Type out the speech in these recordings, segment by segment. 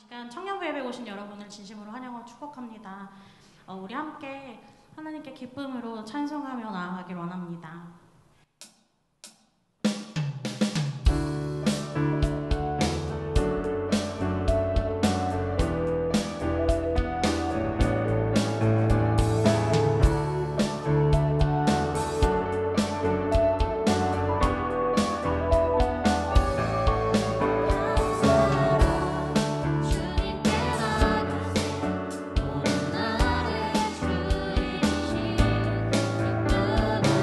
시간 청년부예배 오신 여러분을 진심으로 환영하고 축복합니다. 우리 함께 하나님께 기쁨으로 찬송하며 나아가길 원합니다. 주님께 나가세 오는 날에 주이신 기쁨으로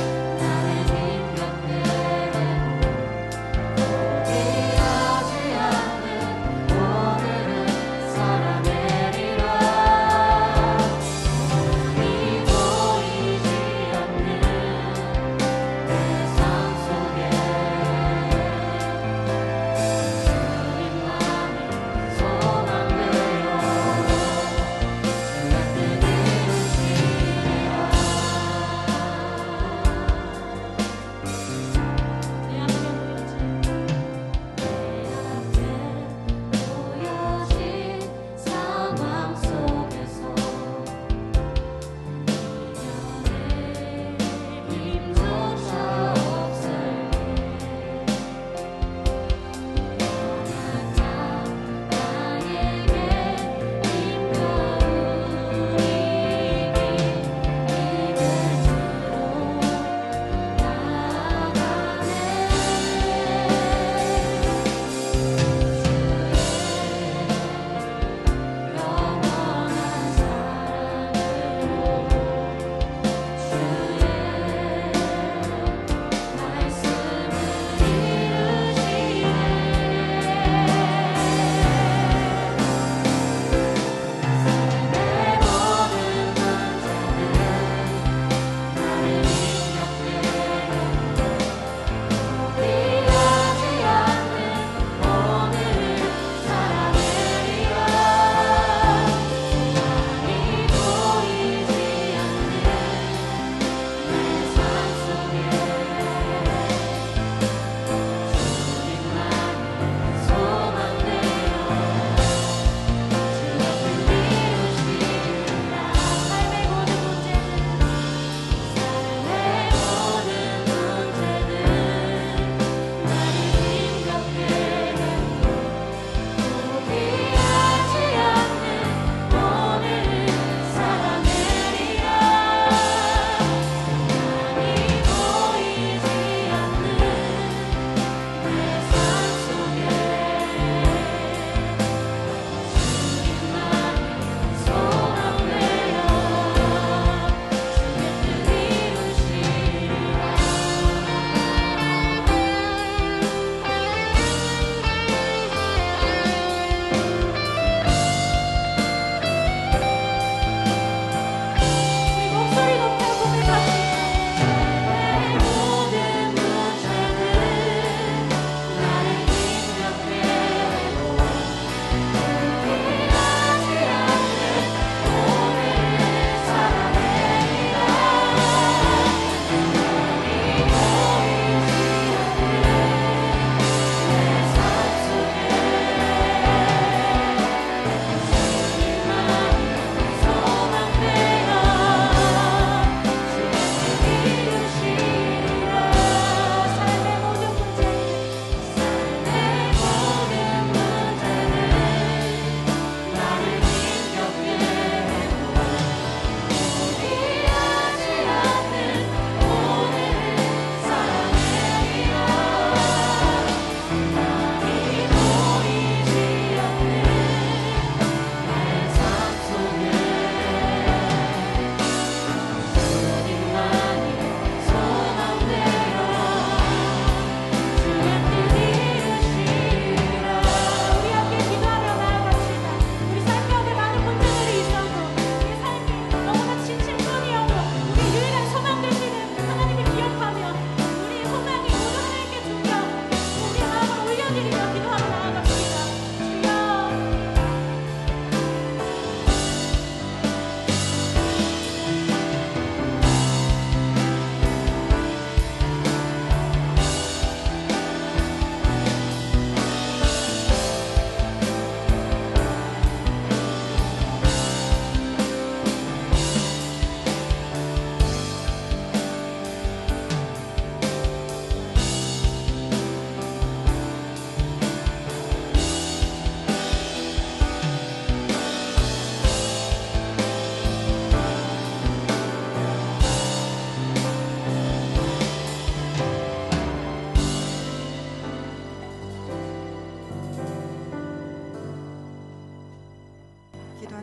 나의 힘 곁에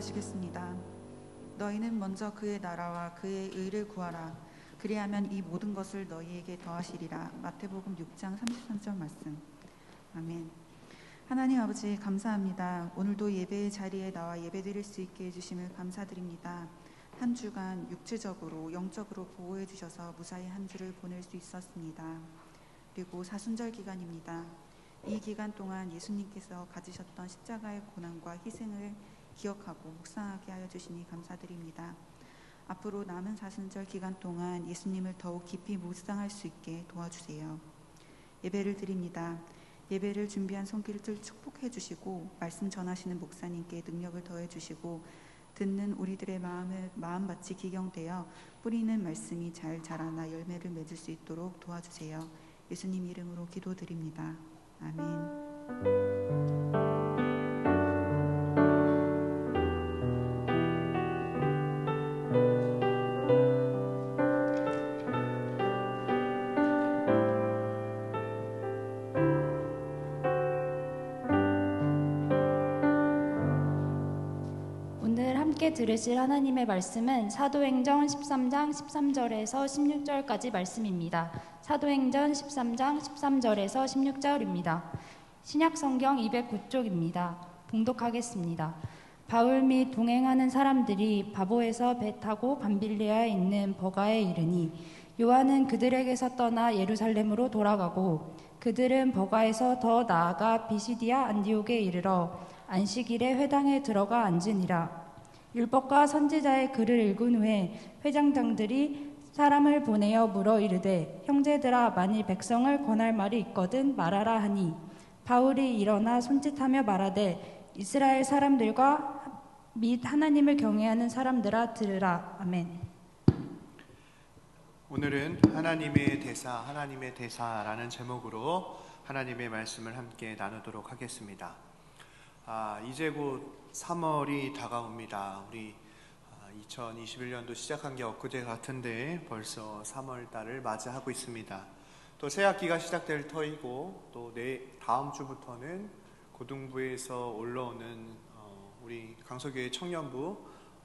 기도하시겠습니다. 너희는 먼저 그의 나라와 그의 의를 구하라. 그리하면 이 모든 것을 너희에게 더하시리라. 마태복음 6장 33절 말씀. 아멘. 하나님 아버지 감사합니다. 오늘도 예배의 자리에 나와 예배드릴 수 있게 해주심을 감사드립니다. 한 주간 육체적으로 영적으로 보호해 주셔서 무사히 한 주를 보낼 수 있었습니다. 그리고 사순절 기간입니다. 이 기간 동안 예수님께서 가지셨던 십자가의 고난과 희생을 기억하고 묵상하게 하여 주시니 감사드립니다. 앞으로 남은 사순절 기간 동안 예수님을 더욱 깊이 묵상할 수 있게 도와주세요. 예배를 드립니다. 예배를 준비한 손길을 축복해 주시고 말씀 전하시는 목사님께 능력을 더해 주시고 듣는 우리들의 마음밭이 기경되어 뿌리는 말씀이 잘 자라나 열매를 맺을 수 있도록 도와주세요. 예수님 이름으로 기도드립니다. 아멘. 들으실 하나님의 말씀은 사도행전 13장 13절에서 16절까지 말씀입니다. 사도행전 13장 13절에서 16절입니다. 신약성경 209쪽입니다. 봉독하겠습니다. 바울 및 동행하는 사람들이 바보에서 배 타고 밤빌리아에 있는 버가에 이르니 요한은 그들에게서 떠나 예루살렘으로 돌아가고 그들은 버가에서 더 나아가 비시디아 안디옥에 이르러 안식일에 회당에 들어가 앉으니라. 율법과 선지자의 글을 읽은 후에 회장장들이 사람을 보내어 물어 이르되 형제들아 만일 백성을 권할 말이 있거든 말하라 하니 바울이 일어나 손짓하며 말하되 이스라엘 사람들과 및 하나님을 경외하는 사람들아 들으라. 아멘. 오늘은 하나님의 대사라는 제목으로 하나님의 말씀을 함께 나누도록 하겠습니다. 이제 곧 3월이 다가옵니다. 우리 2021년도 시작한 게 엊그제 같은데 벌써 3월 달을 맞이하고 있습니다. 또 새학기가 시작될 터이고 또 다음 주부터는 고등부에서 올라오는 우리 강서교회 청년부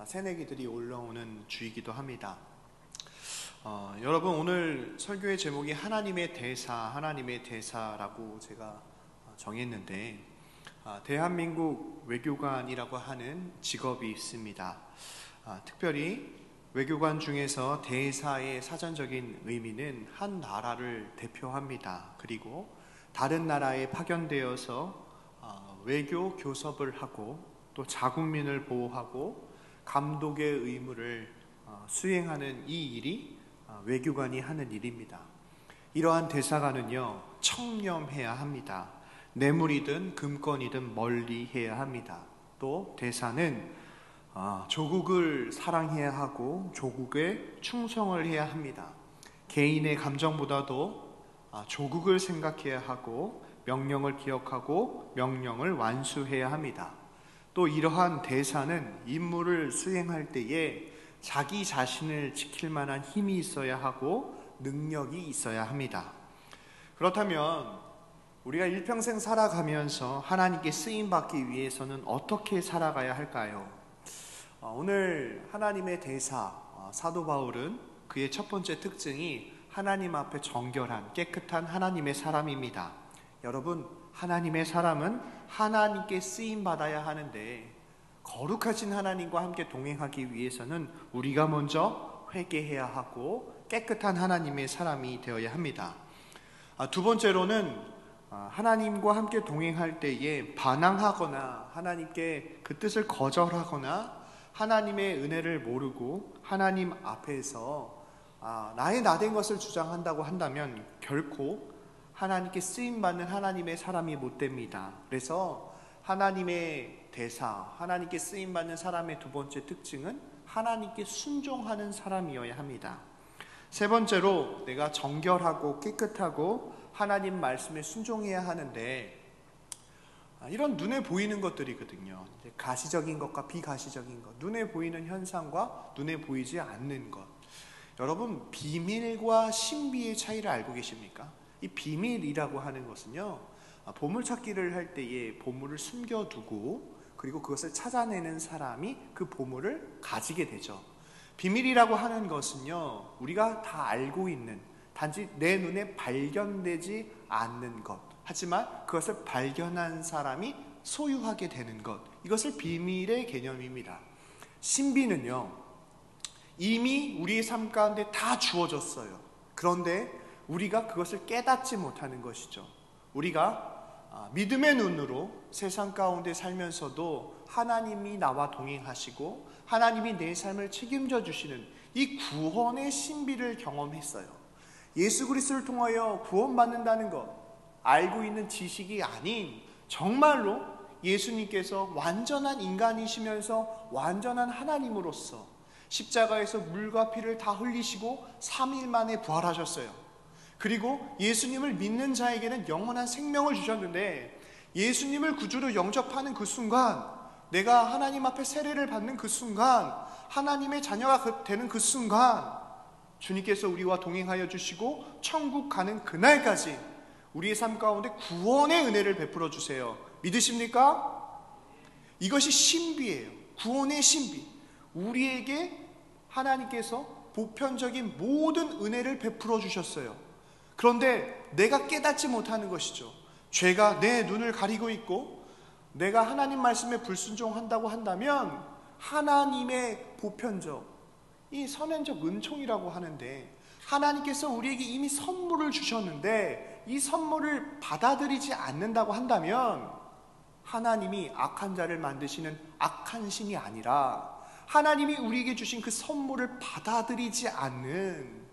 새내기들이 올라오는 주이기도 합니다. 여러분 오늘 설교의 제목이 하나님의 대사라고 제가 정했는데 대한민국 외교관이라고 하는 직업이 있습니다. 특별히 외교관 중에서 대사의 사전적인 의미는 한 나라를 대표합니다. 그리고 다른 나라에 파견되어서 외교 교섭을 하고 또 자국민을 보호하고 감독의 의무를 수행하는 이 일이 외교관이 하는 일입니다. 이러한 대사관은요 청렴해야 합니다. 뇌물이든 금권이든 멀리해야 합니다. 또 대사는 조국을 사랑해야 하고 조국에 충성을 해야 합니다. 개인의 감정보다도 조국을 생각해야 하고 명령을 기억하고 명령을 완수해야 합니다. 또 이러한 대사는 임무를 수행할 때에 자기 자신을 지킬 만한 힘이 있어야 하고 능력이 있어야 합니다. 그렇다면 우리가 일평생 살아가면서 하나님께 쓰임받기 위해서는 어떻게 살아가야 할까요? 오늘 하나님의 대사 사도 바울은 그의 첫 번째 특징이 하나님 앞에 정결한 깨끗한 하나님의 사람입니다. 여러분 하나님의 사람은 하나님께 쓰임받아야 하는데 거룩하신 하나님과 함께 동행하기 위해서는 우리가 먼저 회개해야 하고 깨끗한 하나님의 사람이 되어야 합니다. 두 번째로는 하나님과 함께 동행할 때에 반항하거나 하나님께 그 뜻을 거절하거나 하나님의 은혜를 모르고 하나님 앞에서 나의 나된 것을 주장한다고 한다면 결코 하나님께 쓰임받는 하나님의 사람이 못 됩니다. 그래서 하나님의 대사, 하나님께 쓰임받는 사람의 두 번째 특징은 하나님께 순종하는 사람이어야 합니다. 세 번째로 내가 정결하고 깨끗하고 하나님 말씀에 순종해야 하는데 이런 눈에 보이는 것들이거든요. 가시적인 것과 비가시적인 것, 눈에 보이는 현상과 눈에 보이지 않는 것. 여러분 비밀과 신비의 차이를 알고 계십니까? 이 비밀이라고 하는 것은요 보물찾기를 할 때에 보물을 숨겨두고 그리고 그것을 찾아내는 사람이 그 보물을 가지게 되죠. 비밀이라고 하는 것은요, 우리가 다 알고 있는, 단지 내 눈에 발견되지 않는 것, 하지만 그것을 발견한 사람이 소유하게 되는 것, 이것을 비밀의 개념입니다. 신비는요, 이미 우리의 삶 가운데 다 주어졌어요. 그런데 우리가 그것을 깨닫지 못하는 것이죠. 우리가 믿음의 눈으로 세상 가운데 살면서도 하나님이 나와 동행하시고 하나님이 내 삶을 책임져 주시는 이 구원의 신비를 경험했어요. 예수 그리스도를 통하여 구원받는다는 것, 알고 있는 지식이 아닌 정말로 예수님께서 완전한 인간이시면서 완전한 하나님으로서 십자가에서 물과 피를 다 흘리시고 3일 만에 부활하셨어요. 그리고 예수님을 믿는 자에게는 영원한 생명을 주셨는데, 예수님을 구주로 영접하는 그 순간, 내가 하나님 앞에 세례를 받는 그 순간, 하나님의 자녀가 되는 그 순간, 주님께서 우리와 동행하여 주시고 천국 가는 그날까지 우리의 삶 가운데 구원의 은혜를 베풀어 주세요. 믿으십니까? 이것이 신비예요. 구원의 신비. 우리에게 하나님께서 보편적인 모든 은혜를 베풀어 주셨어요. 그런데 내가 깨닫지 못하는 것이죠. 죄가 내 눈을 가리고 있고 내가 하나님 말씀에 불순종한다고 한다면 하나님의 보편적, 이 선행적 은총이라고 하는데, 하나님께서 우리에게 이미 선물을 주셨는데 이 선물을 받아들이지 않는다고 한다면 하나님이 악한 자를 만드시는 악한 신이 아니라 하나님이 우리에게 주신 그 선물을 받아들이지 않는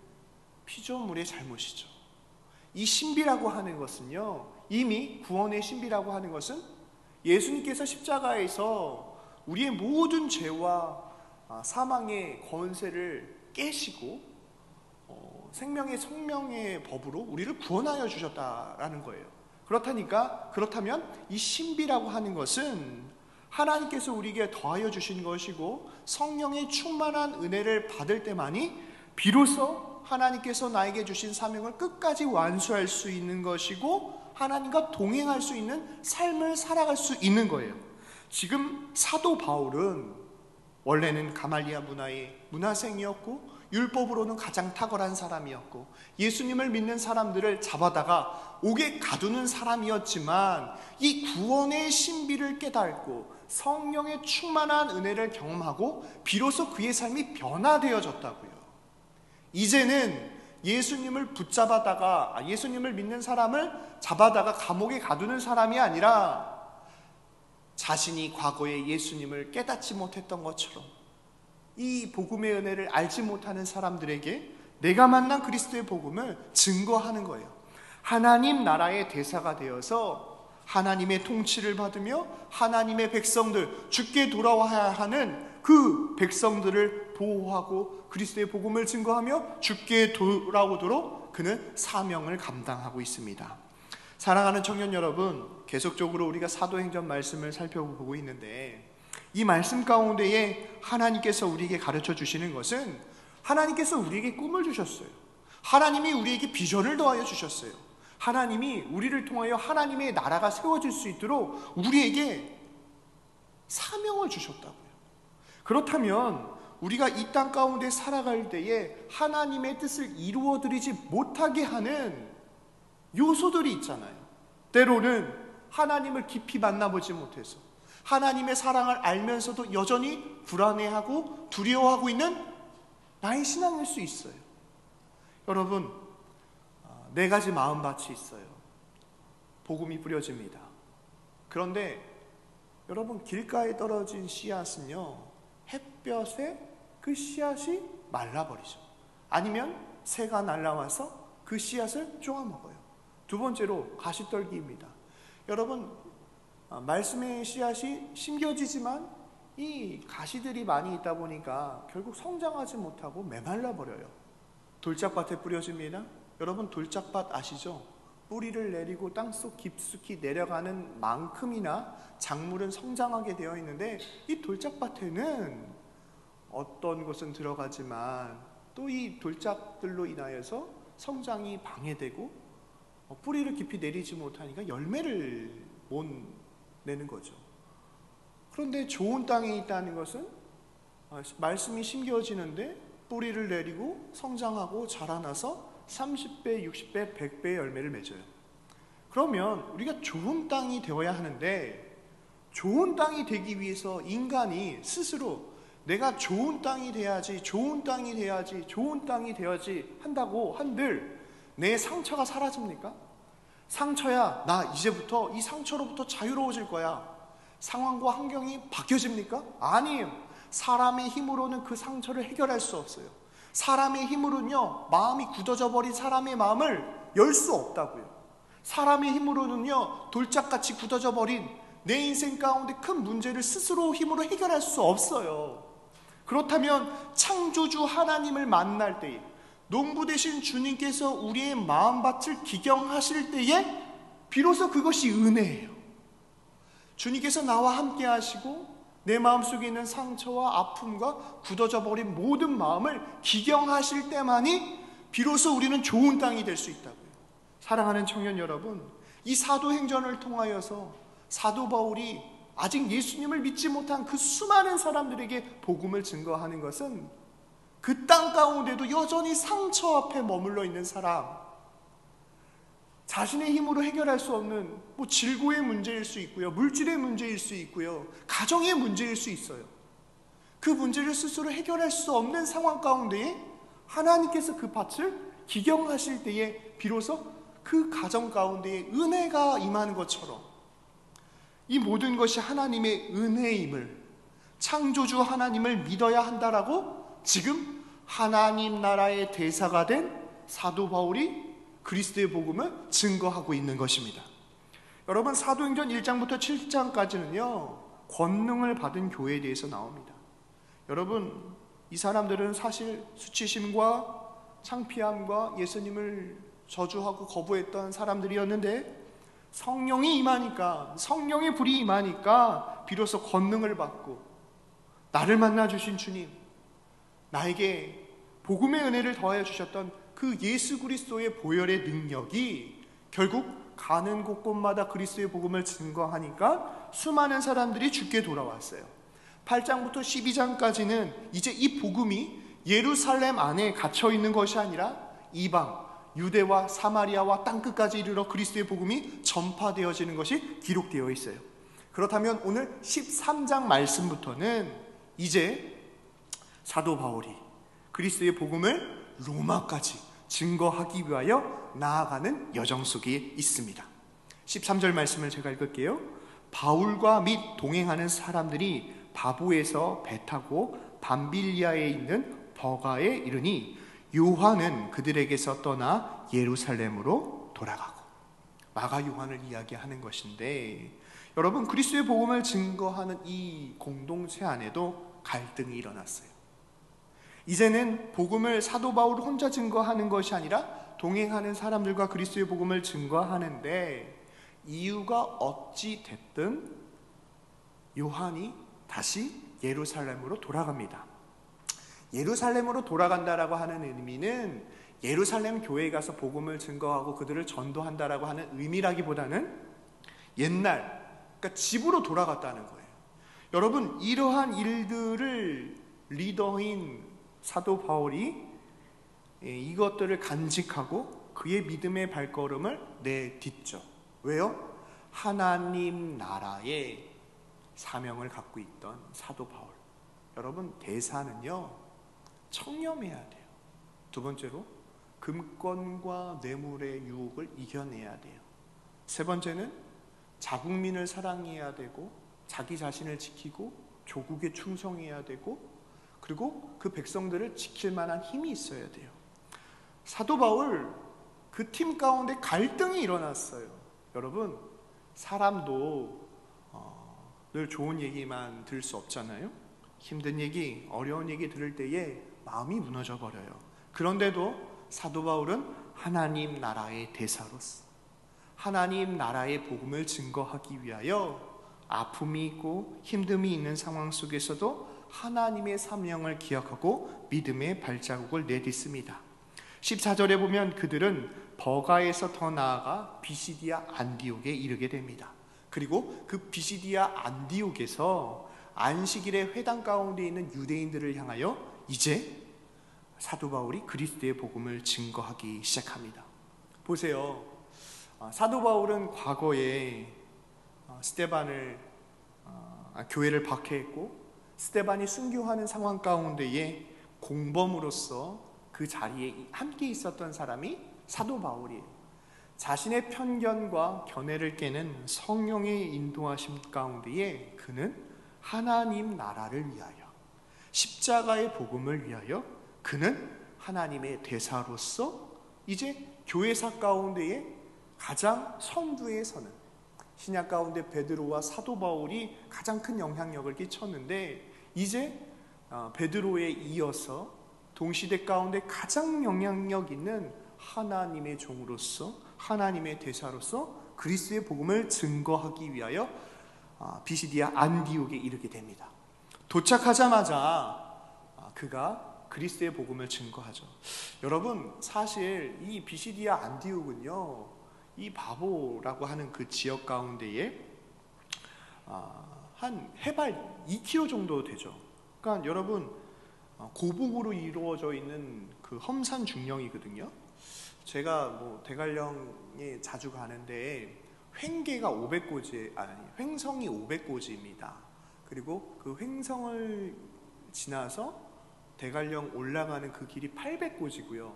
피조물의 잘못이죠. 이 신비라고 하는 것은요, 이미 구원의 신비라고 하는 것은 예수님께서 십자가에서 우리의 모든 죄와 사망의 권세를 깨시고 생명의 성령의 법으로 우리를 구원하여 주셨다라는 거예요. 그렇다면 이 신비라고 하는 것은 하나님께서 우리에게 더하여 주신 것이고 성령의 충만한 은혜를 받을 때만이 비로소 하나님께서 나에게 주신 사명을 끝까지 완수할 수 있는 것이고 하나님과 동행할 수 있는 삶을 살아갈 수 있는 거예요. 지금 사도 바울은 원래는 가말리아 문화의 문화생이었고 율법으로는 가장 탁월한 사람이었고 예수님을 믿는 사람들을 잡아다가 옥에 가두는 사람이었지만 이 구원의 신비를 깨닫고 성령의 충만한 은혜를 경험하고 비로소 그의 삶이 변화되어졌다고요. 이제는 예수님을 붙잡아다가 예수님을 믿는 사람을 잡아다가 감옥에 가두는 사람이 아니라 자신이 과거에 예수님을 깨닫지 못했던 것처럼 이 복음의 은혜를 알지 못하는 사람들에게 내가 만난 그리스도의 복음을 증거하는 거예요. 하나님 나라의 대사가 되어서 하나님의 통치를 받으며 하나님의 백성들, 주께 돌아와야 하는 그 백성들을 보호하고 그리스도의 복음을 증거하며 주께 돌아오도록 그는 사명을 감당하고 있습니다. 사랑하는 청년 여러분, 계속적으로 우리가 사도행전 말씀을 살펴보고 있는데 이 말씀 가운데에 하나님께서 우리에게 가르쳐 주시는 것은 하나님께서 우리에게 꿈을 주셨어요. 하나님이 우리에게 비전을 더하여 주셨어요. 하나님이 우리를 통하여 하나님의 나라가 세워질 수 있도록 우리에게 사명을 주셨다고요. 그렇다면 우리가 이 땅 가운데 살아갈 때에 하나님의 뜻을 이루어드리지 못하게 하는 요소들이 있잖아요. 때로는 하나님을 깊이 만나보지 못해서 하나님의 사랑을 알면서도 여전히 불안해하고 두려워하고 있는 나의 신앙일 수 있어요. 여러분, 네 가지 마음밭이 있어요. 복음이 뿌려집니다. 그런데 여러분, 길가에 떨어진 씨앗은요, 햇볕에 그 씨앗이 말라버리죠. 아니면 새가 날아와서 그 씨앗을 쪼아먹어요. 두 번째로 가시떨기입니다. 여러분, 말씀의 씨앗이 심겨지지만 이 가시들이 많이 있다 보니까 결국 성장하지 못하고 메말라 버려요. 돌짝밭에 뿌려집니다. 여러분, 돌짝밭 아시죠? 뿌리를 내리고 땅속 깊숙이 내려가는 만큼이나 작물은 성장하게 되어 있는데 이 돌짝밭에는 어떤 것은 들어가지만 또 이 돌짝들로 인하여서 성장이 방해되고 뿌리를 깊이 내리지 못하니까 열매를 못 내는 거죠. 그런데 좋은 땅에 있다는 것은 말씀이 심겨지는데 뿌리를 내리고 성장하고 자라나서 30배, 60배, 100배의 열매를 맺어요. 그러면 우리가 좋은 땅이 되어야 하는데, 좋은 땅이 되기 위해서 인간이 스스로 내가 좋은 땅이 돼야지, 좋은 땅이 돼야지, 좋은 땅이 돼야지 한다고 한들 내 상처가 사라집니까? 상처야, 나 이제부터 이 상처로부터 자유로워질 거야. 상황과 환경이 바뀌어집니까? 아니에요. 사람의 힘으로는 그 상처를 해결할 수 없어요. 사람의 힘으로는요, 마음이 굳어져 버린 사람의 마음을 열 수 없다고요. 사람의 힘으로는요, 돌짝같이 굳어져 버린 내 인생 가운데 큰 문제를 스스로 힘으로 해결할 수 없어요. 그렇다면 창조주 하나님을 만날 때에, 농부 되신 주님께서 우리의 마음밭을 기경하실 때에 비로소 그것이 은혜예요. 주님께서 나와 함께 하시고 내 마음속에 있는 상처와 아픔과 굳어져 버린 모든 마음을 기경하실 때만이 비로소 우리는 좋은 땅이 될 수 있다고요. 사랑하는 청년 여러분, 이 사도행전을 통하여서 사도 바울이 아직 예수님을 믿지 못한 그 수많은 사람들에게 복음을 증거하는 것은 그 땅 가운데도 여전히 상처 앞에 머물러 있는 사람, 자신의 힘으로 해결할 수 없는 질고의 문제일 수 있고요, 물질의 문제일 수 있고요, 가정의 문제일 수 있어요. 그 문제를 스스로 해결할 수 없는 상황 가운데에 하나님께서 그 밭을 기경하실 때에 비로소 그 가정 가운데에 은혜가 임하는 것처럼, 이 모든 것이 하나님의 은혜임을, 창조주 하나님을 믿어야 한다라고 지금 하나님 나라의 대사가 된 사도 바울이 그리스도의 복음을 증거하고 있는 것입니다. 여러분, 사도행전 1장부터 7장까지는요 권능을 받은 교회에 대해서 나옵니다. 여러분, 이 사람들은 사실 수치심과 창피함과 예수님을 저주하고 거부했던 사람들이었는데, 성령이 임하니까, 성령의 불이 임하니까 비로소 권능을 받고, 나를 만나 주신 주님, 나에게 복음의 은혜를 더하여 주셨던 그 예수 그리스도의 보혈의 능력이 결국 가는 곳곳마다 그리스도의 복음을 증거하니까 수많은 사람들이 주께 돌아왔어요. 8장부터 12장까지는 이제 이 복음이 예루살렘 안에 갇혀 있는 것이 아니라 이방, 유대와 사마리아와 땅끝까지 이르러 그리스도의 복음이 전파되어지는 것이 기록되어 있어요. 그렇다면 오늘 13장 말씀부터는 이제 사도 바울이 그리스도의 복음을 로마까지 증거하기 위하여 나아가는 여정 속에 있습니다. 13절 말씀을 제가 읽을게요. 바울과 및 동행하는 사람들이 바보에서 배 타고 밤빌리아에 있는 버가에 이르니 요한은 그들에게서 떠나 예루살렘으로 돌아가고, 마가 요한을 이야기하는 것인데, 여러분, 그리스도의 복음을 증거하는 이 공동체 안에도 갈등이 일어났어요. 이제는 복음을 사도 바울 혼자 증거하는 것이 아니라 동행하는 사람들과 그리스도의 복음을 증거하는데, 이유가 어찌 됐든 요한이 다시 예루살렘으로 돌아갑니다. 예루살렘으로 돌아간다라고 하는 의미는 예루살렘 교회에 가서 복음을 증거하고 그들을 전도한다라고 하는 의미라기보다는 옛날, 그러니까 집으로 돌아갔다는 거예요. 여러분, 이러한 일들을 리더인 사도 바울이 이것들을 간직하고 그의 믿음의 발걸음을 내딛죠. 왜요? 하나님 나라의 사명을 갖고 있던 사도 바울. 여러분, 대사는요 청렴해야 돼요. 두 번째로 금권과 뇌물의 유혹을 이겨내야 돼요. 세 번째는 자국민을 사랑해야 되고, 자기 자신을 지키고 조국에 충성해야 되고, 그리고 그 백성들을 지킬 만한 힘이 있어야 돼요. 사도 바울, 그 팀 가운데 갈등이 일어났어요. 여러분, 사람도 늘 좋은 얘기만 들을 수 없잖아요. 힘든 얘기, 어려운 얘기 들을 때에 마음이 무너져 버려요. 그런데도 사도 바울은 하나님 나라의 대사로서 하나님 나라의 복음을 증거하기 위하여 아픔이 있고 힘듦이 있는 상황 속에서도 하나님의 사명을 기억하고 믿음의 발자국을 내딛습니다. 14절에 보면 그들은 버가에서 더 나아가 비시디아 안디옥에 이르게 됩니다. 그리고 그 비시디아 안디옥에서 안식일의 회당 가운데 있는 유대인들을 향하여 이제 사도 바울이 그리스도의 복음을 증거하기 시작합니다. 보세요. 사도 바울은 과거에 스데반을 교회를 박해했고 스데반이 순교하는 상황 가운데에 공범으로서 그 자리에 함께 있었던 사람이 사도 바울이에요. 자신의 편견과 견해를 깨는 성령의 인도하심 가운데에 그는 하나님 나라를 위하여, 십자가의 복음을 위하여 그는 하나님의 대사로서 이제 교회사 가운데에 가장 선두에 서는, 신약 가운데 베드로와 사도 바울이 가장 큰 영향력을 끼쳤는데 이제 베드로에 이어서 동시대 가운데 가장 영향력 있는 하나님의 종으로서, 하나님의 대사로서 그리스도의 복음을 증거하기 위하여 비시디아 안디옥에 이르게 됩니다. 도착하자마자 그가 그리스도의 복음을 증거하죠. 여러분, 사실 이 비시디아 안디옥은요, 이 바보라고 하는 그 지역 가운데에 한 해발 2km 정도 되죠. 그러니까 여러분, 고북으로 이루어져 있는 그 험산 중령이거든요. 제가 대관령에 자주 가는데 횡계가 500고지, 횡성이 500고지입니다. 그리고 그 횡성을 지나서 대관령 올라가는 그 길이 800고지고요.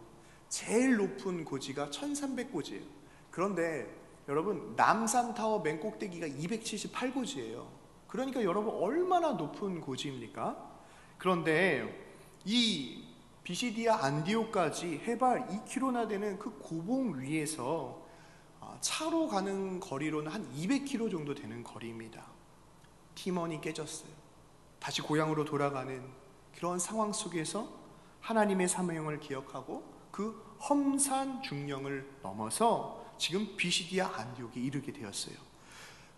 제일 높은 고지가 1300고지예요. 그런데 여러분, 남산타워 맨 꼭대기가 278고지예요. 그러니까 여러분, 얼마나 높은 고지입니까? 그런데 이 비시디아 안디옥까지 해발 2km나 되는 그 고봉 위에서 차로 가는 거리로는 한 200km 정도 되는 거리입니다. 팀원이 깨졌어요. 다시 고향으로 돌아가는 그런 상황 속에서 하나님의 사명을 기억하고 그 험산 중령을 넘어서 지금 비시디아 안디옥에 이르게 되었어요.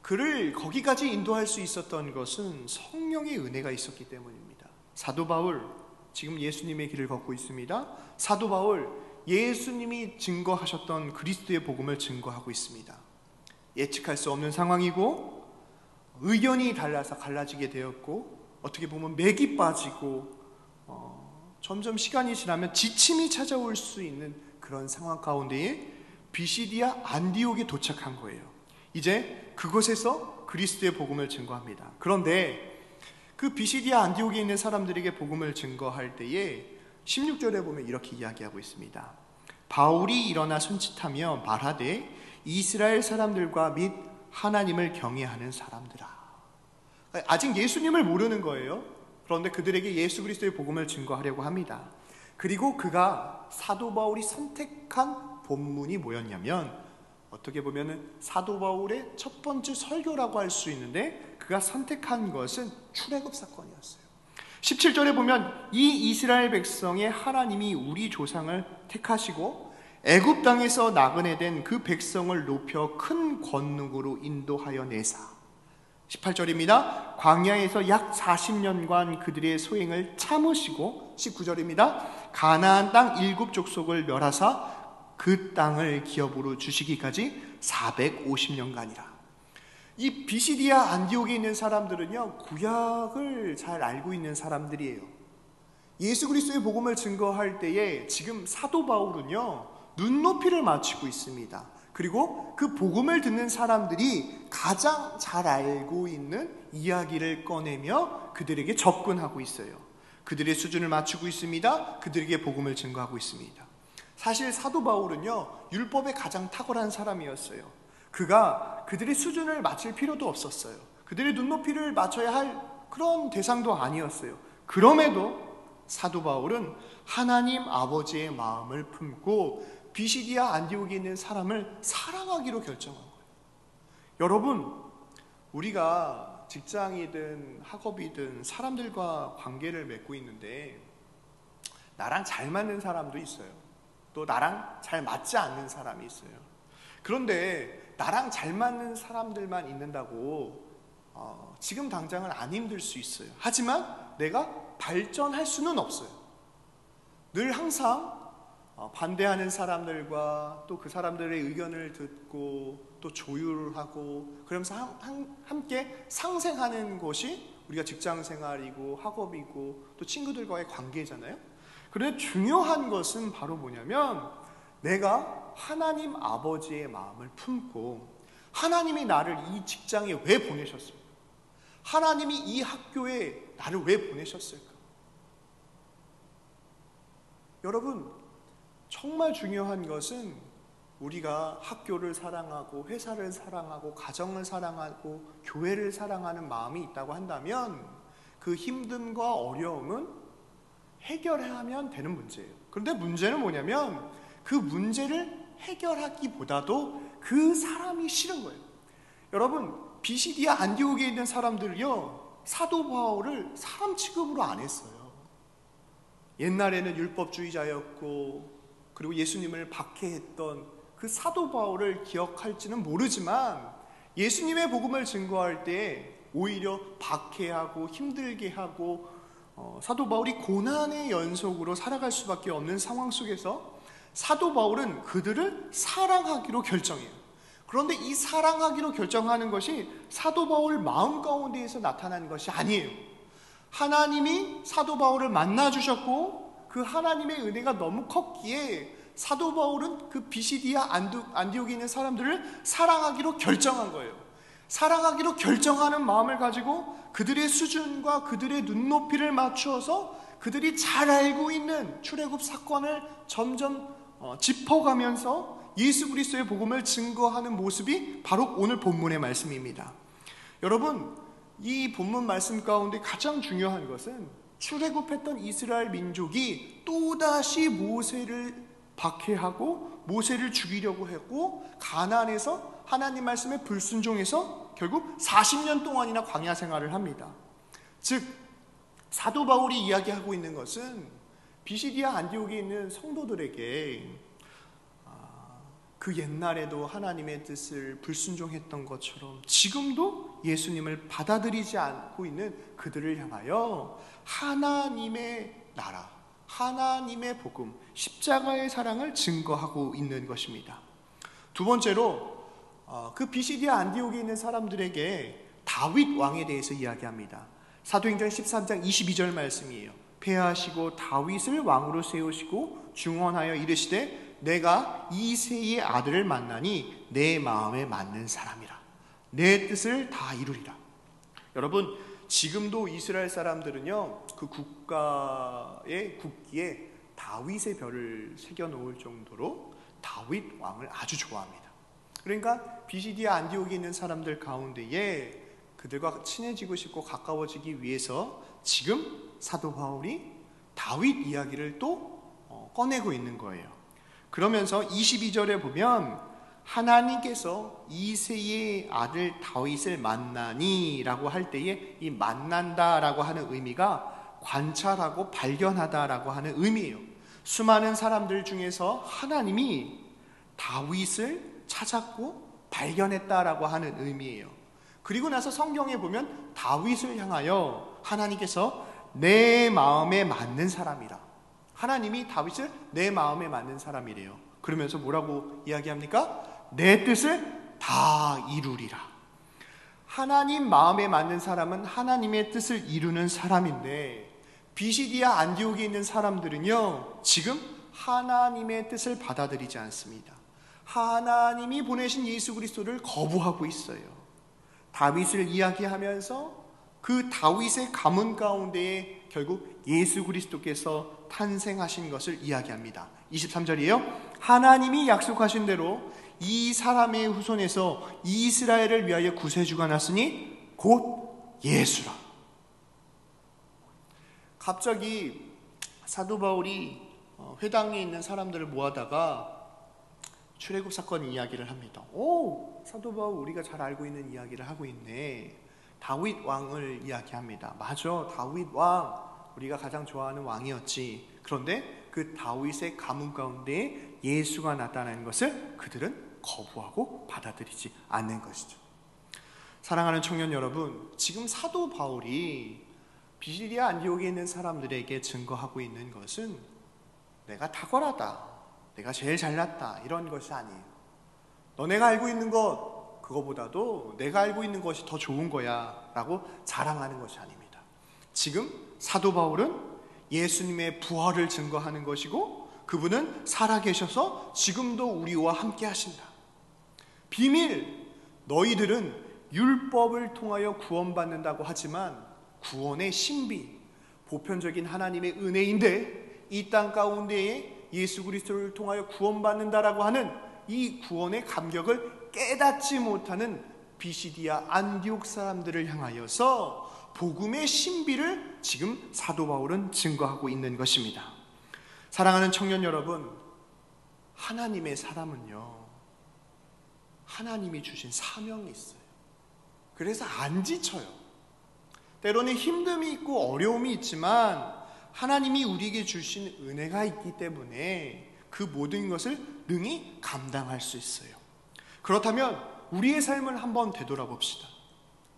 그를 거기까지 인도할 수 있었던 것은 성령의 은혜가 있었기 때문입니다. 사도 바울, 지금 예수님의 길을 걷고 있습니다. 사도 바울, 예수님이 증거하셨던 그리스도의 복음을 증거하고 있습니다. 예측할 수 없는 상황이고 의견이 달라서 갈라지게 되었고 어떻게 보면 맥이 빠지고 점점 시간이 지나면 지침이 찾아올 수 있는 그런 상황 가운데에 비시디아 안디옥에 도착한 거예요. 이제 그곳에서 그리스도의 복음을 증거합니다. 그런데 그 비시디아 안디옥에 있는 사람들에게 복음을 증거할 때에 16절에 보면 이렇게 이야기하고 있습니다. 바울이 일어나 손짓하며 말하되 이스라엘 사람들과 및 하나님을 경외하는 사람들아. 아직 예수님을 모르는 거예요. 그런데 그들에게 예수 그리스도의 복음을 증거하려고 합니다. 그리고 그가 사도 바울이 선택한 본문이 뭐였냐면, 어떻게 보면 사도 바울의 첫 번째 설교라고 할 수 있는데 그가 선택한 것은 출애굽 사건이었어요. 17절에 보면 이 이스라엘 백성의 하나님이 우리 조상을 택하시고 애굽 땅에서 나그네 된 그 백성을 높여 큰 권능으로 인도하여 내사. 18절입니다. 광야에서 약 40년간 그들의 소행을 참으시고, 19절입니다. 가나안 땅 7족속을 멸하사 그 땅을 기업으로 주시기까지 450년간이라. 이 비시디아 안디옥에 있는 사람들은요, 구약을 잘 알고 있는 사람들이에요. 예수 그리스도의 복음을 증거할 때에 지금 사도 바울은요, 눈높이를 맞추고 있습니다. 그리고 그 복음을 듣는 사람들이 가장 잘 알고 있는 이야기를 꺼내며 그들에게 접근하고 있어요. 그들의 수준을 맞추고 있습니다. 그들에게 복음을 증거하고 있습니다. 사실 사도 바울은요, 율법에 가장 탁월한 사람이었어요. 그가 그들의 수준을 맞출 필요도 없었어요. 그들의 눈높이를 맞춰야 할 그런 대상도 아니었어요. 그럼에도 사도 바울은 하나님 아버지의 마음을 품고 비시디아 안디옥에 있는 사람을 사랑하기로 결정한 거예요. 여러분, 우리가 직장이든 학업이든 사람들과 관계를 맺고 있는데 나랑 잘 맞는 사람도 있어요. 또 나랑 잘 맞지 않는 사람이 있어요. 그런데 나랑 잘 맞는 사람들만 있는다고 지금 당장은 안 힘들 수 있어요. 하지만 내가 발전할 수는 없어요. 늘 항상 반대하는 사람들과 또 그 사람들의 의견을 듣고 또 조율하고 그러면서 함께 상생하는 것이 우리가 직장 생활이고 학업이고 또 친구들과의 관계잖아요. 그런데 중요한 것은 바로 뭐냐면 내가 하나님 아버지의 마음을 품고 하나님이 나를 이 직장에 왜 보내셨을까? 하나님이 이 학교에 나를 왜 보내셨을까? 여러분, 정말 중요한 것은 우리가 학교를 사랑하고 회사를 사랑하고 가정을 사랑하고 교회를 사랑하는 마음이 있다고 한다면 그 힘듦과 어려움은 해결하면 되는 문제예요. 그런데 문제는 뭐냐면 그 문제를 해결하기보다도 그 사람이 싫은 거예요. 여러분, 비시디아 안디옥에 있는 사람들이요, 사도 바울을 사람 취급으로 안 했어요. 옛날에는 율법주의자였고 그리고 예수님을 박해했던 그 사도 바울을 기억할지는 모르지만 예수님의 복음을 증거할 때 오히려 박해하고 힘들게 하고 사도 바울이 고난의 연속으로 살아갈 수밖에 없는 상황 속에서 사도 바울은 그들을 사랑하기로 결정해요. 그런데 이 사랑하기로 결정하는 것이 사도 바울 마음 가운데에서 나타나는 것이 아니에요. 하나님이 사도 바울을 만나주셨고 그 하나님의 은혜가 너무 컸기에 사도 바울은 그 비시디아 안디옥에 있는 사람들을 사랑하기로 결정한 거예요. 사랑하기로 결정하는 마음을 가지고 그들의 수준과 그들의 눈높이를 맞추어서 그들이 잘 알고 있는 출애굽 사건을 점점 짚어가면서 예수 그리스도의 복음을 증거하는 모습이 바로 오늘 본문의 말씀입니다. 여러분, 이 본문 말씀 가운데 가장 중요한 것은 출애굽했던 이스라엘 민족이 또다시 모세를 박해하고 모세를 죽이려고 했고 가나안에서 하나님 말씀에 불순종해서 결국 40년 동안이나 광야 생활을 합니다. 즉 사도 바울이 이야기하고 있는 것은 비시디아 안디옥에 있는 성도들에게 그 옛날에도 하나님의 뜻을 불순종했던 것처럼 지금도 예수님을 받아들이지 않고 있는 그들을 향하여 하나님의 나라, 하나님의 복음, 십자가의 사랑을 증거하고 있는 것입니다. 두 번째로 그 비시디아 안디옥에 있는 사람들에게 다윗 왕에 대해서 이야기합니다. 사도행전 13장 22절 말씀이에요. 패하시고 다윗을 왕으로 세우시고 중언하여 이르시되 내가 이새의 아들을 만나니 내 마음에 맞는 사람이라. 내 뜻을 다 이루리라. 여러분, 지금도 이스라엘 사람들은요, 그 국가의 국기에 다윗의 별을 새겨 놓을 정도로 다윗 왕을 아주 좋아합니다. 그러니까 비시디아 안디옥에 있는 사람들 가운데에 그들과 친해지고 싶고 가까워지기 위해서 지금 사도 바울이 다윗 이야기를 또 꺼내고 있는 거예요. 그러면서 22절에 보면 하나님께서 이새의 아들 다윗을 만나니 라고 할 때에 이 만난다 라고 하는 의미가 관찰하고 발견하다 라고 하는 의미예요. 수많은 사람들 중에서 하나님이 다윗을 찾았고 발견했다라고 하는 의미예요. 그리고 나서 성경에 보면 다윗을 향하여 하나님께서 내 마음에 맞는 사람이라, 하나님이 다윗을 내 마음에 맞는 사람이래요. 그러면서 뭐라고 이야기합니까? 내 뜻을 다 이루리라. 하나님 마음에 맞는 사람은 하나님의 뜻을 이루는 사람인데 비시디아 안디옥에 있는 사람들은요, 지금 하나님의 뜻을 받아들이지 않습니다. 하나님이 보내신 예수 그리스도를 거부하고 있어요. 다윗을 이야기하면서 그 다윗의 가문 가운데에 결국 예수 그리스도께서 탄생하신 것을 이야기합니다. 23절이에요. 하나님이 약속하신 대로 이 사람의 후손에서 이스라엘을 위하여 구세주가 났으니 곧 예수라. 갑자기 사도 바울이 회당에 있는 사람들을 모아다가 출애굽 사건 이야기를 합니다. 오, 사도 바울 우리가 잘 알고 있는 이야기를 하고 있네. 다윗 왕을 이야기합니다. 맞아, 다윗 왕 우리가 가장 좋아하는 왕이었지. 그런데 그 다윗의 가문 가운데 예수가 나타나는 것을 그들은 거부하고 받아들이지 않는 것이죠. 사랑하는 청년 여러분, 지금 사도 바울이 비시디아 안디옥에 있는 사람들에게 증거하고 있는 것은 내가 탁월하다, 내가 제일 잘났다 이런 것이 아니에요. 너네가 알고 있는 것 그거보다도 내가 알고 있는 것이 더 좋은 거야 라고 자랑하는 것이 아닙니다. 지금 사도 바울은 예수님의 부활을 증거하는 것이고 그분은 살아계셔서 지금도 우리와 함께 하신다. 비밀, 너희들은 율법을 통하여 구원받는다고 하지만 구원의 신비, 보편적인 하나님의 은혜인데 이 땅 가운데에 예수 그리스도를 통하여 구원받는다라고 하는 이 구원의 감격을 깨닫지 못하는 비시디아 안디옥 사람들을 향하여서 복음의 신비를 지금 사도 바울은 증거하고 있는 것입니다. 사랑하는 청년 여러분, 하나님의 사람은요, 하나님이 주신 사명이 있어요. 그래서 안 지쳐요. 때로는 힘듦이 있고 어려움이 있지만 하나님이 우리에게 주신 은혜가 있기 때문에 그 모든 것을 능히 감당할 수 있어요. 그렇다면 우리의 삶을 한번 되돌아봅시다.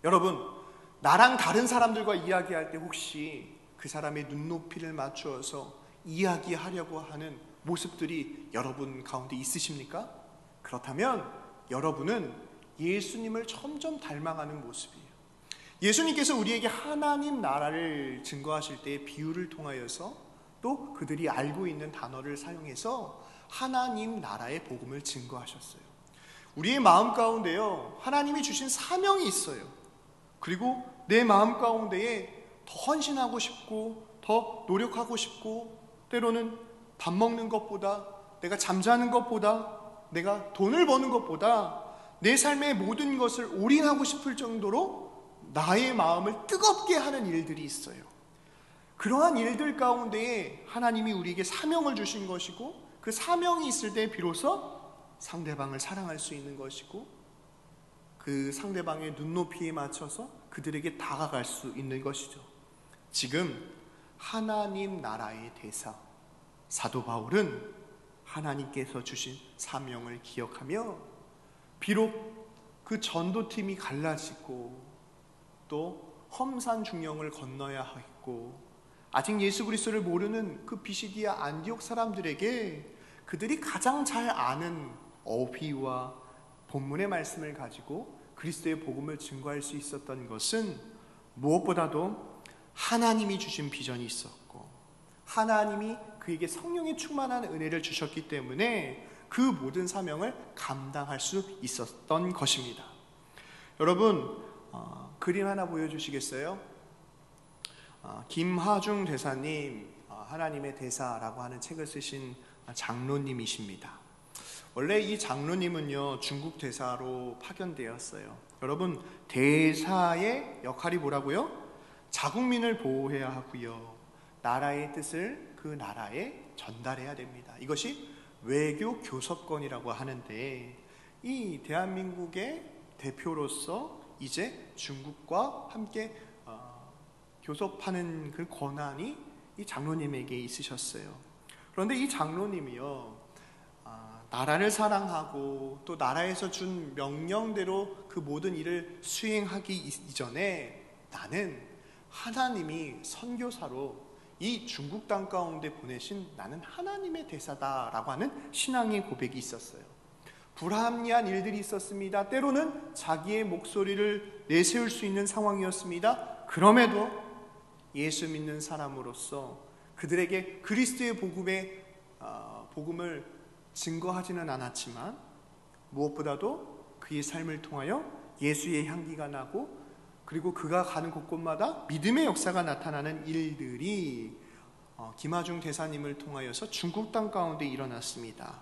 여러분, 나랑 다른 사람들과 이야기할 때 혹시 그 사람의 눈높이를 맞추어서 이야기하려고 하는 모습들이 여러분 가운데 있으십니까? 그렇다면 여러분은 예수님을 점점 닮아가는 모습이에요. 예수님께서 우리에게 하나님 나라를 증거하실 때의 비유를 통하여서 또 그들이 알고 있는 단어를 사용해서 하나님 나라의 복음을 증거하셨어요. 우리의 마음 가운데요, 하나님이 주신 사명이 있어요. 그리고 내 마음 가운데에 더 헌신하고 싶고 더 노력하고 싶고 때로는 밥 먹는 것보다 내가 잠자는 것보다 내가 돈을 버는 것보다 내 삶의 모든 것을 올인하고 싶을 정도로 나의 마음을 뜨겁게 하는 일들이 있어요. 그러한 일들 가운데에 하나님이 우리에게 사명을 주신 것이고 그 사명이 있을 때 비로소 상대방을 사랑할 수 있는 것이고 그 상대방의 눈높이에 맞춰서 그들에게 다가갈 수 있는 것이죠. 지금 하나님 나라의 대사 사도 바울은 하나님께서 주신 사명을 기억하며 비록 그 전도팀이 갈라지고 또 험산 중령을 건너야 했고 아직 예수 그리스도를 모르는 그 비시디아 안디옥 사람들에게 그들이 가장 잘 아는 어휘와 본문의 말씀을 가지고 그리스도의 복음을 증거할 수 있었던 것은 무엇보다도 하나님이 주신 비전이 있었고 하나님이 그에게 성령의 충만한 은혜를 주셨기 때문에 그 모든 사명을 감당할 수 있었던 것입니다. 여러분, 그림 하나 보여주시겠어요? 김하중 대사님, 하나님의 대사라고 하는 책을 쓰신 장로님이십니다. 원래 이 장로님은요, 중국 대사로 파견되었어요. 여러분, 대사의 역할이 뭐라고요? 자국민을 보호해야 하고요, 나라의 뜻을 그 나라에 전달해야 됩니다. 이것이 외교 교섭권이라고 하는데 이 대한민국의 대표로서 이제 중국과 함께 교섭하는 그 권한이 이 장로님에게 있으셨어요. 그런데 이 장로님이요, 나라를 사랑하고 또 나라에서 준 명령대로 그 모든 일을 수행하기 이전에 나는 하나님이 선교사로 이 중국 땅 가운데 보내신 나는 하나님의 대사다라고 하는 신앙의 고백이 있었어요. 불합리한 일들이 있었습니다. 때로는 자기의 목소리를 내세울 수 있는 상황이었습니다. 그럼에도 예수 믿는 사람으로서 그들에게 그리스도의 복음을 증거하지는 않았지만 무엇보다도 그의 삶을 통하여 예수의 향기가 나고 그리고 그가 가는 곳곳마다 믿음의 역사가 나타나는 일들이 김하중 대사님을 통하여서 중국 땅 가운데 일어났습니다.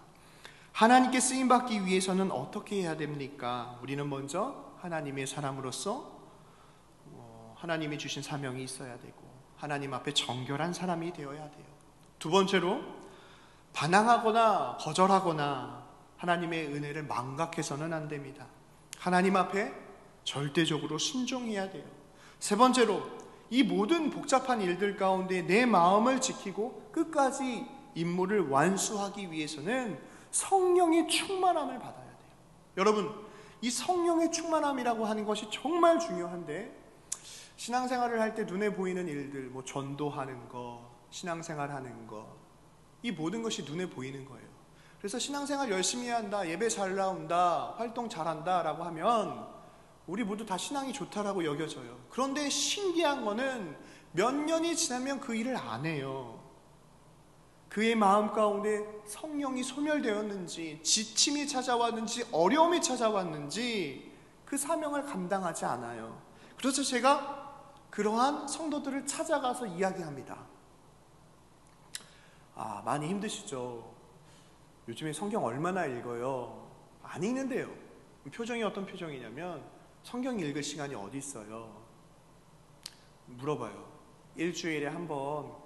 하나님께 쓰임받기 위해서는 어떻게 해야 됩니까? 우리는 먼저 하나님의 사람으로서 하나님이 주신 사명이 있어야 되고 하나님 앞에 정결한 사람이 되어야 돼요. 두 번째로 반항하거나 거절하거나 하나님의 은혜를 망각해서는 안 됩니다. 하나님 앞에 절대적으로 순종해야 돼요. 세 번째로 이 모든 복잡한 일들 가운데 내 마음을 지키고 끝까지 임무를 완수하기 위해서는 성령의 충만함을 받아야 돼요. 여러분, 이 성령의 충만함이라고 하는 것이 정말 중요한데 신앙생활을 할 때 눈에 보이는 일들, 뭐 전도하는 거, 신앙생활하는 거, 이 모든 것이 눈에 보이는 거예요. 그래서 신앙생활 열심히 한다, 예배 잘 나온다, 활동 잘한다 라고 하면 우리 모두 다 신앙이 좋다라고 여겨져요. 그런데 신기한 거는 몇 년이 지나면 그 일을 안 해요. 그의 마음 가운데 성령이 소멸되었는지, 지침이 찾아왔는지, 어려움이 찾아왔는지 그 사명을 감당하지 않아요. 그래서 제가 그러한 성도들을 찾아가서 이야기합니다. 많이 힘드시죠? 요즘에 성경 얼마나 읽어요? 안 읽는데요. 표정이 어떤 표정이냐면 성경 읽을 시간이 어디 있어요? 물어봐요. 일주일에 한 번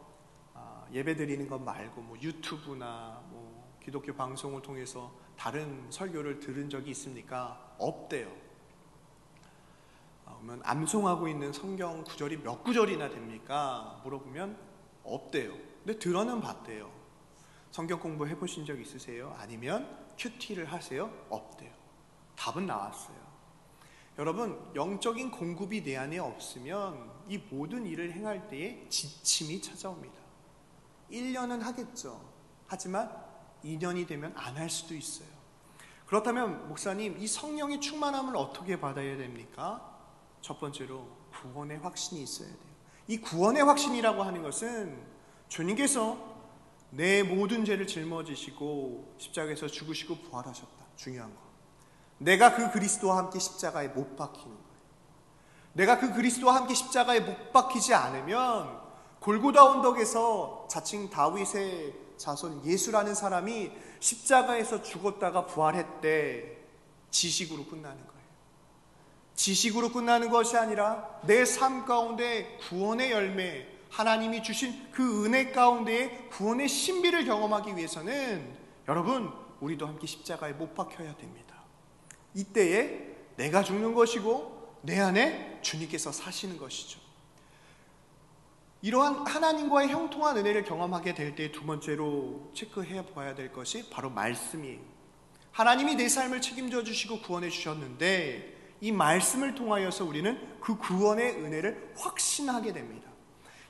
예배 드리는 것 말고 뭐 유튜브나 뭐 기독교 방송을 통해서 다른 설교를 들은 적이 있습니까? 없대요. 그러면 암송하고 있는 성경 구절이 몇 구절이나 됩니까? 물어보면 없대요. 근데 들어는 봤대요. 성경 공부 해보신 적 있으세요? 아니면 큐티를 하세요? 없대요. 답은 나왔어요. 여러분, 영적인 공급이 내 안에 없으면 이 모든 일을 행할 때에 지침이 찾아옵니다. 1년은 하겠죠. 하지만 2년이 되면 안 할 수도 있어요. 그렇다면 목사님, 이 성령의 충만함을 어떻게 받아야 됩니까? 첫 번째로 구원의 확신이 있어야 돼요. 이 구원의 확신이라고 하는 것은 주님께서 내 모든 죄를 짊어지시고 십자가에서 죽으시고 부활하셨다. 중요한 거. 내가 그 그리스도와 함께 십자가에 못 박히는 거예요. 내가 그 그리스도와 함께 십자가에 못 박히지 않으면 골고다 언덕에서 자칭 다윗의 자손 예수라는 사람이 십자가에서 죽었다가 부활했대. 지식으로 끝나는 거예요. 지식으로 끝나는 것이 아니라 내 삶 가운데 구원의 열매, 하나님이 주신 그 은혜 가운데에 구원의 신비를 경험하기 위해서는 여러분, 우리도 함께 십자가에 못 박혀야 됩니다. 이때에 내가 죽는 것이고 내 안에 주님께서 사시는 것이죠. 이러한 하나님과의 형통한 은혜를 경험하게 될 때 두 번째로 체크해 봐야 될 것이 바로 말씀이에요. 하나님이 내 삶을 책임져 주시고 구원해 주셨는데 이 말씀을 통하여서 우리는 그 구원의 은혜를 확신하게 됩니다.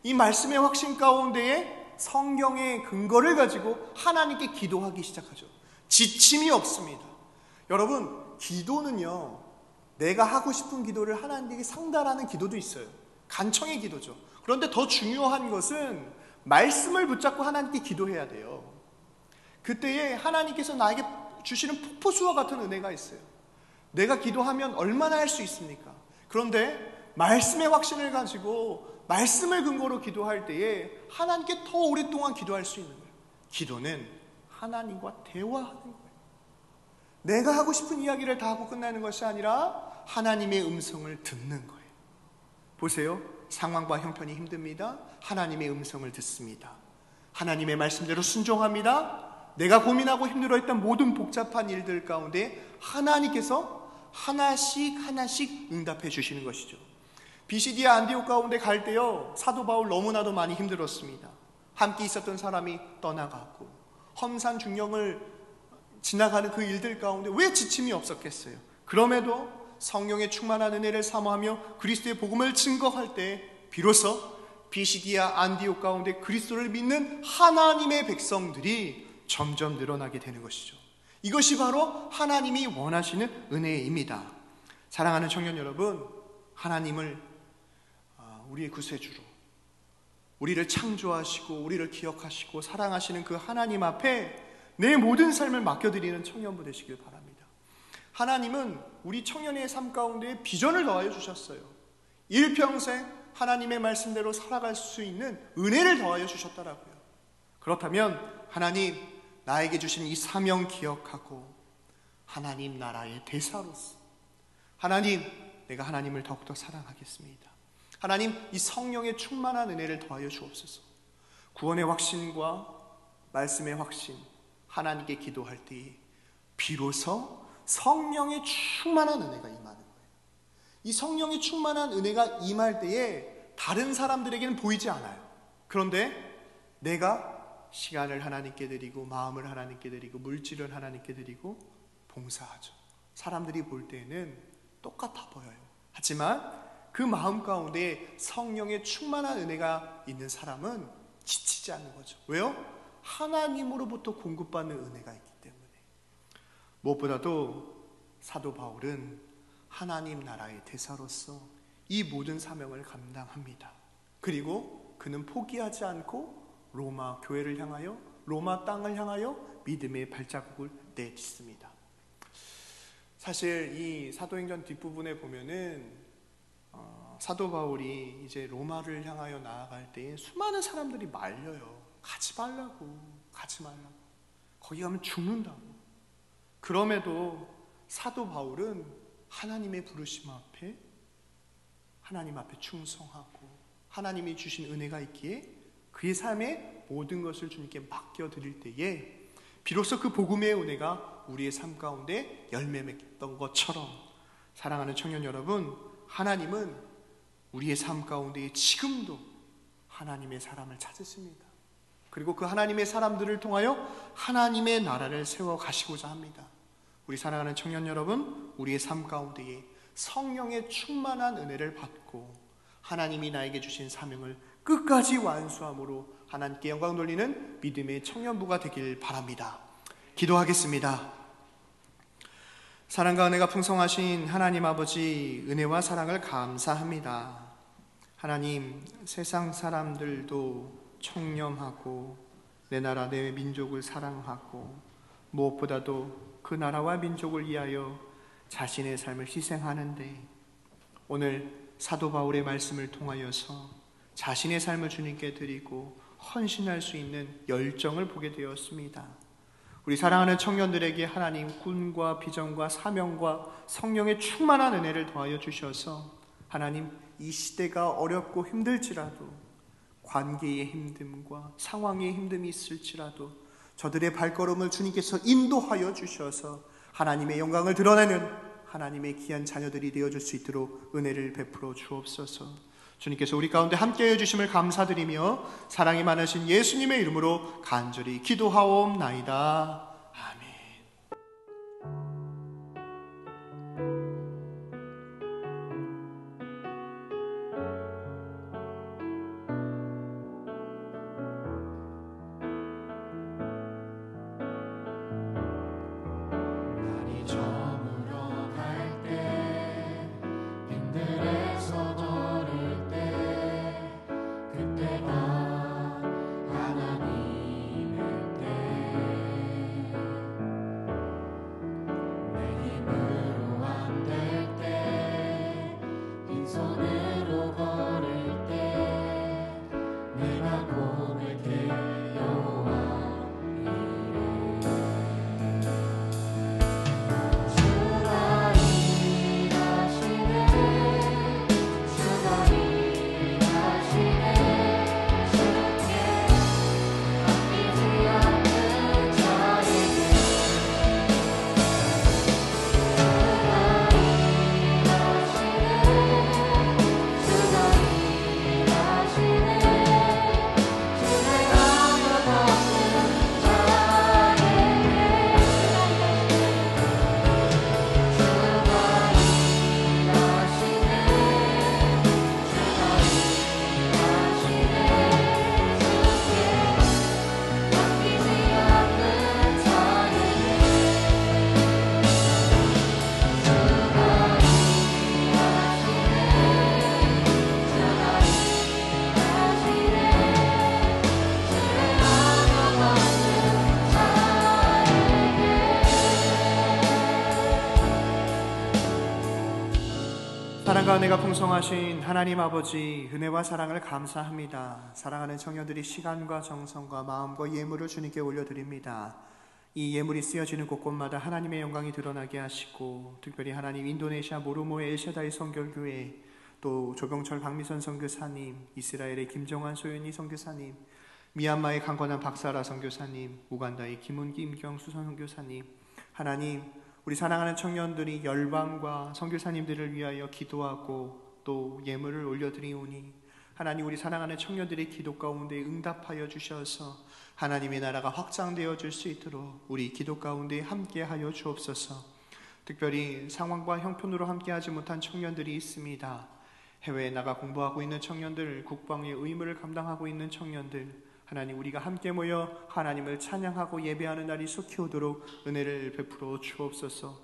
이 말씀의 확신 가운데에 성경의 근거를 가지고 하나님께 기도하기 시작하죠. 지침이 없습니다. 여러분, 기도는요, 내가 하고 싶은 기도를 하나님께 상달하는 기도도 있어요. 간청의 기도죠. 그런데 더 중요한 것은 말씀을 붙잡고 하나님께 기도해야 돼요. 그때에 하나님께서 나에게 주시는 폭포수와 같은 은혜가 있어요. 내가 기도하면 얼마나 할 수 있습니까? 그런데 말씀의 확신을 가지고 말씀을 근거로 기도할 때에 하나님께 더 오랫동안 기도할 수 있는 거예요. 기도는 하나님과 대화하는 거예요. 내가 하고 싶은 이야기를 다 하고 끝나는 것이 아니라 하나님의 음성을 듣는 거예요. 보세요. 상황과 형편이 힘듭니다. 하나님의 음성을 듣습니다. 하나님의 말씀대로 순종합니다. 내가 고민하고 힘들어했던 모든 복잡한 일들 가운데 하나님께서 하나씩 응답해 주시는 것이죠. 비시디아 안디옥 가운데 갈 때요, 사도 바울 너무나도 많이 힘들었습니다. 함께 있었던 사람이 떠나가고 험산 중령을 지나가는 그 일들 가운데 왜 지침이 없었겠어요? 그럼에도 성령의 충만한 은혜를 사모하며 그리스도의 복음을 증거할 때 비로소 비시디아 안디옥 가운데 그리스도를 믿는 하나님의 백성들이 점점 늘어나게 되는 것이죠. 이것이 바로 하나님이 원하시는 은혜입니다. 사랑하는 청년 여러분, 하나님을 우리의 구세주로, 우리를 창조하시고 우리를 기억하시고 사랑하시는 그 하나님 앞에 내 모든 삶을 맡겨드리는 청년부 되시길 바랍니다. 하나님은 우리 청년의 삶 가운데 비전을 더하여 주셨어요. 일평생 하나님의 말씀대로 살아갈 수 있는 은혜를 더하여 주셨더라고요. 그렇다면 하나님, 나에게 주신 이 사명 기억하고 하나님 나라의 대사로서 하나님, 내가 하나님을 더욱더 사랑하겠습니다. 하나님, 이 성령의 충만한 은혜를 더하여 주옵소서. 구원의 확신과 말씀의 확신, 하나님께 기도할 때 비로소 성령의 충만한 은혜가 임하는 거예요. 이 성령의 충만한 은혜가 임할 때에 다른 사람들에게는 보이지 않아요. 그런데 내가 시간을 하나님께 드리고 마음을 하나님께 드리고 물질을 하나님께 드리고 봉사하죠. 사람들이 볼 때는 똑같아 보여요. 하지만 그 마음 가운데 성령의 충만한 은혜가 있는 사람은 지치지 않는 거죠. 왜요? 하나님으로부터 공급받는 은혜가 있기 때문에. 무엇보다도 사도 바울은 하나님 나라의 대사로서 이 모든 사명을 감당합니다. 그리고 그는 포기하지 않고 로마 교회를 향하여, 로마 땅을 향하여 믿음의 발자국을 내딛습니다. 사실 이 사도행전 뒷부분에 보면은 사도 바울이 이제 로마를 향하여 나아갈 때에 수많은 사람들이 말려요. 가지 말라고, 가지 말라고. 거기 가면 죽는다고. 그럼에도 사도 바울은 하나님의 부르심 앞에, 하나님 앞에 충성하고 하나님이 주신 은혜가 있기에 그의 삶의 모든 것을 주님께 맡겨드릴 때에 비로소 그 복음의 은혜가 우리의 삶 가운데 열매 맺던 것처럼, 사랑하는 청년 여러분, 하나님은 우리의 삶 가운데 지금도 하나님의 사람을 찾으십니다. 그리고 그 하나님의 사람들을 통하여 하나님의 나라를 세워 가시고자 합니다. 우리 사랑하는 청년 여러분, 우리의 삶 가운데에 성령의 충만한 은혜를 받고 하나님이 나에게 주신 사명을 끝까지 완수함으로 하나님께 영광 돌리는 믿음의 청년부가 되길 바랍니다. 기도하겠습니다. 사랑과 은혜가 풍성하신 하나님 아버지, 은혜와 사랑을 감사합니다. 하나님, 세상 사람들도 청렴하고 내 나라 내 민족을 사랑하고 무엇보다도 그 나라와 민족을 위하여 자신의 삶을 희생하는데, 오늘 사도 바울의 말씀을 통하여서 자신의 삶을 주님께 드리고 헌신할 수 있는 열정을 보게 되었습니다. 우리 사랑하는 청년들에게 하나님 꿈과 비전과 사명과 성령의 충만한 은혜를 더하여 주셔서 하나님, 이 시대가 어렵고 힘들지라도, 관계의 힘듦과 상황의 힘듦이 있을지라도 저들의 발걸음을 주님께서 인도하여 주셔서 하나님의 영광을 드러내는 하나님의 귀한 자녀들이 되어줄 수 있도록 은혜를 베풀어 주옵소서. 주님께서 우리 가운데 함께해 주심을 감사드리며 사랑이 많으신 예수님의 이름으로 간절히 기도하옵나이다. 아멘. 사랑과 은혜가 풍성하신 하나님 아버지, 은혜와 사랑을 감사합니다. 사랑하는 청년들이 시간과 정성과 마음과 예물을 주님께 올려드립니다. 이 예물이 쓰여지는 곳곳마다 하나님의 영광이 드러나게 하시고, 특별히 하나님 인도네시아 모로모의 엘샤다이 선결교회, 또 조병철 박미선 선교사님, 이스라엘의 김정환 소연이 선교사님, 미얀마의 강건한 박사라 선교사님, 우간다의 김은기 임경수 선교사님, 하나님, 우리 사랑하는 청년들이 열방과 선교사님들을 위하여 기도하고 또 예물을 올려드리오니 하나님, 우리 사랑하는 청년들의 기도 가운데 응답하여 주셔서 하나님의 나라가 확장되어질 수 있도록 우리 기도 가운데 함께하여 주옵소서. 특별히 상황과 형편으로 함께하지 못한 청년들이 있습니다. 해외에 나가 공부하고 있는 청년들, 국방의 의무를 감당하고 있는 청년들, 하나님, 우리가 함께 모여 하나님을 찬양하고 예배하는 날이 속히 오도록 은혜를 베풀어 주옵소서.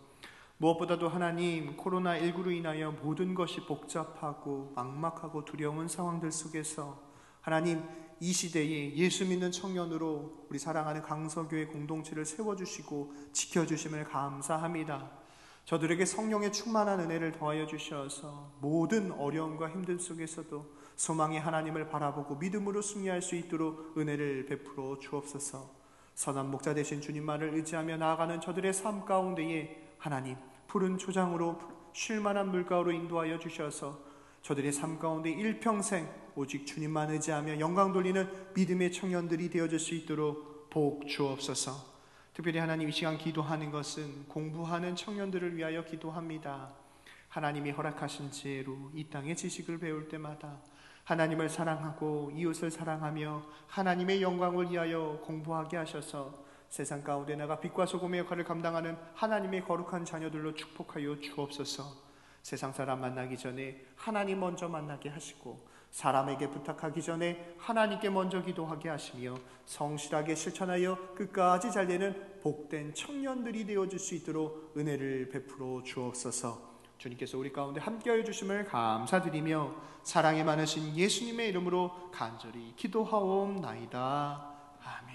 무엇보다도 하나님, 코로나19로 인하여 모든 것이 복잡하고 막막하고 두려운 상황들 속에서 하나님, 이 시대에 예수 믿는 청년으로 우리 사랑하는 강서교회 공동체를 세워주시고 지켜주심을 감사합니다. 저들에게 성령의 충만한 은혜를 더하여 주셔서 모든 어려움과 힘든 속에서도 소망의 하나님을 바라보고 믿음으로 승리할 수 있도록 은혜를 베풀어 주옵소서. 선한 목자 되신 주님만을 의지하며 나아가는 저들의 삶 가운데에 하나님, 푸른 초장으로 쉴만한 물가로 인도하여 주셔서 저들의 삶 가운데 일평생 오직 주님만 의지하며 영광 돌리는 믿음의 청년들이 되어줄 수 있도록 복 주옵소서. 특별히 하나님, 이 시간 기도하는 것은 공부하는 청년들을 위하여 기도합니다. 하나님이 허락하신 지혜로 이 땅의 지식을 배울 때마다 하나님을 사랑하고 이웃을 사랑하며 하나님의 영광을 위하여 공부하게 하셔서 세상 가운데 나가 빛과 소금의 역할을 감당하는 하나님의 거룩한 자녀들로 축복하여 주옵소서. 세상 사람 만나기 전에 하나님 먼저 만나게 하시고 사람에게 부탁하기 전에 하나님께 먼저 기도하게 하시며 성실하게 실천하여 끝까지 잘되는 복된 청년들이 되어줄 수 있도록 은혜를 베풀어 주옵소서. 주님께서 우리 가운데 함께하여 주심을 감사드리며 사랑이 많으신 예수님의 이름으로 간절히 기도하옵나이다. 아멘.